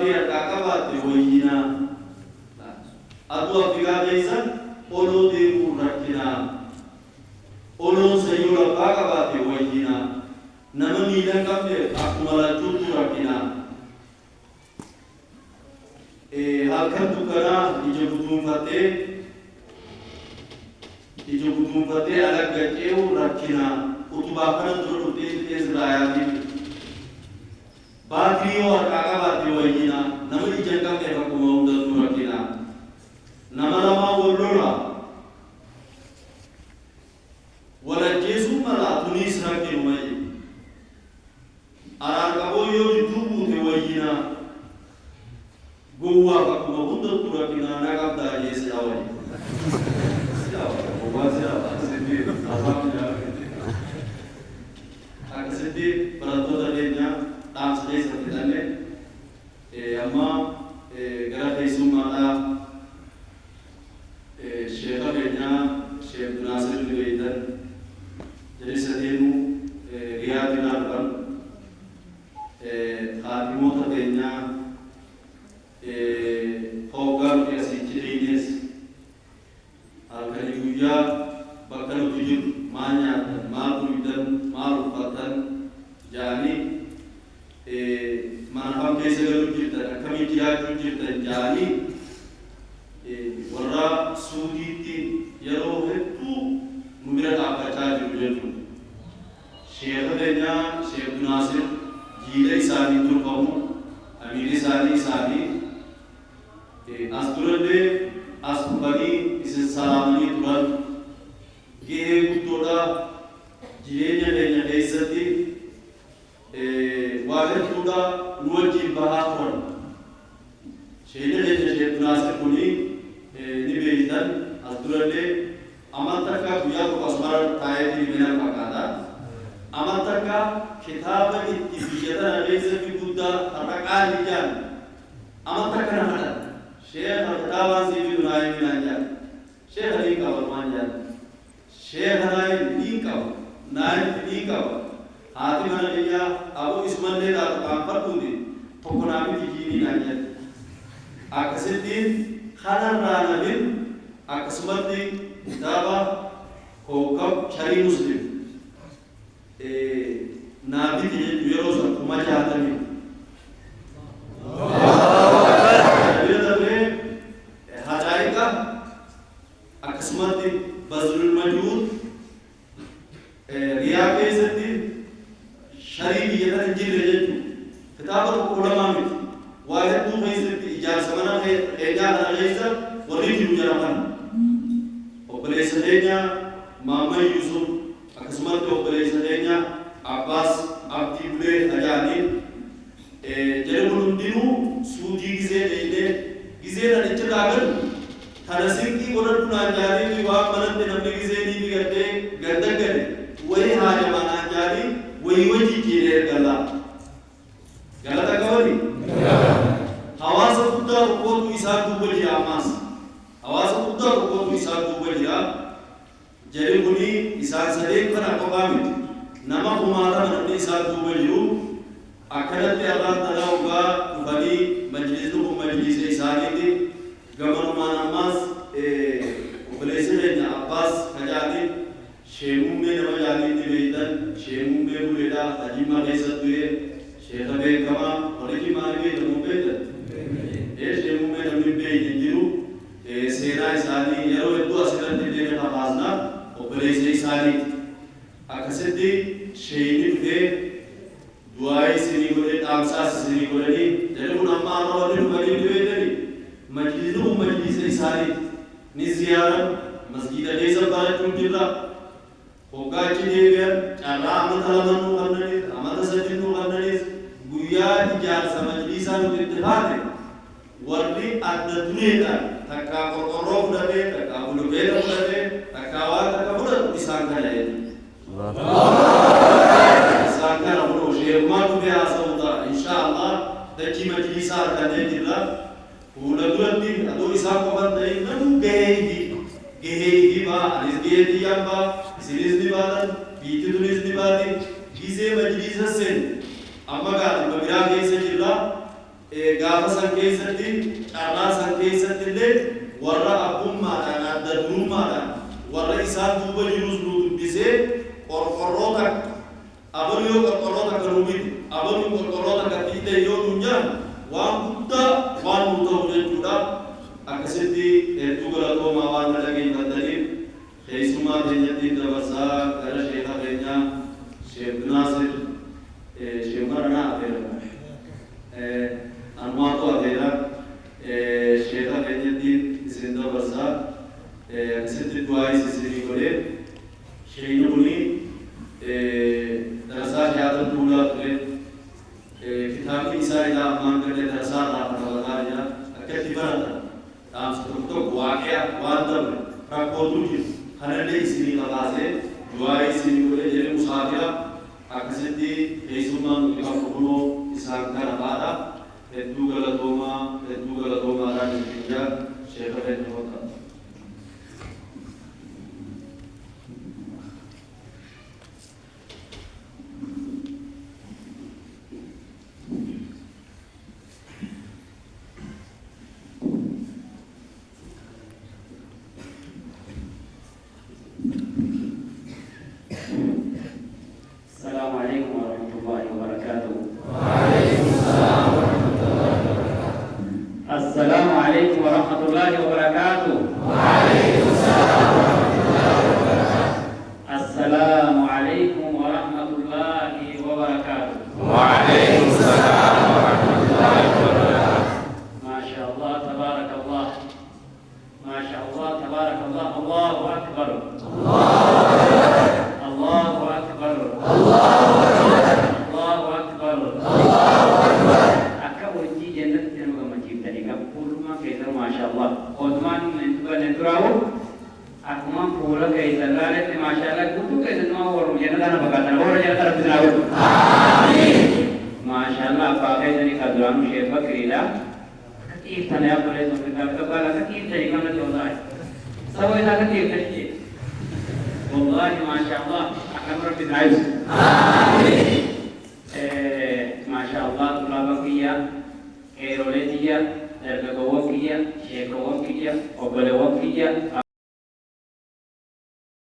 baatee harkaa baate wayyinaa aduu Afrikaa keessan oloo deemuu rakkinaa oloon sayyoo labbaa qabaate wayyinaa nama miidhan qabne akkuma lachuutu rakkinaa halkan dukkanaa ija guduunfattee alagga ce'u rakkinaa utubaa kana dura dhuftee Israa'aatiin baatirii yoo harkaa qabaate wayyinaa nama ija hin qabne akkuma hundatu rakkinaa nama lamaa wal lola walajjeesuu mala tunis rakkinu maye araarqaboo yoo jidduu buute wayyinaa gowwaaf akkuma hundatu rakkinaa na qabdaa jeese awali akkasitti barattoota keenya dhaamsa keessatti hidhanne amma gara keessummaadhaa sheekha keenya Sheekh Naasir Beeytan jalisa deemu riyaadinaa dhufan haakimoota keenya hoggaan asiichi dhiines halkanii guyyaa bakka nuti jiru maal nyaatan maal dhugdan maal uffatan jaanii manafam keessa galuu jirtan akkamitti jiraachuu jirtan jaanii warra suudiitti yeroo hedduu nu bira dhaabbachaa jiru jechuudha. Sheekha keenya Sheekh Naasir jiila isaanii turfamu amiirri isaanii as durallee as dhufanii isin salaamanii turan gahee guddoodha jireenya keenya keessatti waa hedduudha nu wajjin bahaa turan. Sheekha keenya Sheekh Naasir kuni ni beeytan as durallee amantakka guyyaa tokko asmara taa'eetii mina fakkaata. Amantakka kitaaba itti biyya tana keessatti guddaa haraqaa hijaan amantakka na hadha. Sheekha kitaabaan siifi dunaayii minaan jaan. Sheekha niin qaba maan jaan. Sheekha niin qaba. Niin qaba. Haati mana biyyaa aboo isumallee taatu qaanfadhuuti tokko naamiti jiinii naan jaan. Akkasittiin kanarraa nabin akkasumatti kitaaba kookab sharii muslim naabiti jedhu yeroo san kuma 60 hajaa'ika akkasumatti bazlul majuud riyaa keessatti sharii biyya kana jirre jechuudha. Kitaaba tokko lamaa miti waa hedduu keessatti ijaarsa mana keenyaa kana keessa warri jiru jedhaman obboleessa keenya Maamman Yusuf akkasumatti obboleessa keenya Abbaas Abdii Bulee Ajaaniin jedhamu hundinuu suutii gisee dheeyidee gisee dhadhichirraa galu kana sinqii godhadhu naan jaanii waan manatti namni gisee ni bigadhee gaddaggade wayii haajamaa naan jaanii wayii wajjii jiidhee ergallaa galata qabani hawaasa guddaa tokkootu isaa duuba jira ammaas hawaasa guddaa tokkootu isaa duuba jira jedhe kuni isaan sadeen kana qofaa miti nama kumaatama namni isaa duuba jiru akkanatti irraan talaa ugaa dhufanii majlisni kun majlisa isaaniiti gamanumaan ammaas obboleessa keenya Abbaas Kajaatiin sheemummee nama jaaniitti beeytan sheemummee buleedhaa Hajimmaa keessatti du'e sheekha beekamaa warri maali beekamu beektan sheemummee namni beeyne jiru seenaa isaanii yeroo hedduu asirratti deeme hafaasnaa obboleessa isaaniiti. Akkasitti sheeyni dhufee du'aa isinii godhee dhaamsaas isinii godhanii jedhamuun amma har'a warri dhufanii beeytanii majlisni kun majlisa isaaniiti. Ni ziyaaran masjiida keessa barachuun jirra. Hoggaachi deebi'an carraa amata lama nuu qabnanis amata sadi nuu qabnanis guyyaa ijaarsa majlisaa nuti itti baate warri adda dureedhaan takkaa qorqorroo fudhatee takkaa bulukeeta fudhatee takkaa waan takka fudhatu isaan kana jedhu isaan kana fudhu sheerumaa dhufee haasa'u ta'a inshaallah dachii majlisaa argannee jirra fuula duratti adoo isaan qofan ta'in namuu gahee baa anis gahee xiyyaan baa isinis ni baatan biitti tunis ni baati gisee majlisa sen amma gaati biraa keessa jirra gaafa san keessatti carraa san keessatti illee warra abbummaadhaan adda durummaadhaan warra isaan duuba jirus nu dubbisee qorqorroota abaluu yoo qorqorroota akka nu miti abaluu qorqorroota akka fiite yoo nu jaan waan guddaa waan nu ta'u jechuudha. Akkasitti hedduu galatoomaa waan na dhageeffataniif keessumaa keenyatti dabarsaa gara sheekha keenyaa Sheekh Naasir Sheekh Maranaa afeera anumaatu afeera sheekha keenyatti isin dabarsaa akkasitti du'aa isinii godhee sheekni kuni darasaa shahaada duulaa ture kitaabni isaa ilaa ammaan gadee darasaa irraa farabataa jira akkatti barata dhaamsa tokko waaqea waan dabre rakkootu jiru kanallee isinii qabaasee du'aa isinii godhee jedhee musaafira akkasitti keessummaan nuti qabu kunoo isaan kana faadha. Hedduu galatoomaadhaan isinii sheekha keenya hota. السلام عليكم ورحمة الله وبركاته. السلام عليكم ورحمة الله وبركاته. السلام عليكم ورحمة الله وبركاته. وعليكم السلام ورحمة الله وبركاته. ما شاء الله تبارك الله ما شاء الله تبارك الله. الله أكبر الله أكبر الله أكبر أكبر جي جنة جنة مجيب تريكا كلما كيسر ما شاء الله عثمان نتراو أكمان فولا كيسر لالت ما شاء الله كتو كيسر ما هو جنة أنا بكاتنا هو جنة رب تناول آمين ما شاء الله فاقه جنة كدرام شيخ بكريلا كتير تنايا بولي سمكتا كبالا كتير تريكا نتوضع سوى إذا كتير تريكا والله ما شاء الله أكرم رب العز آمين ما شاء الله طلابكية كيروليتية درجوكية شيخوكية وبلوكية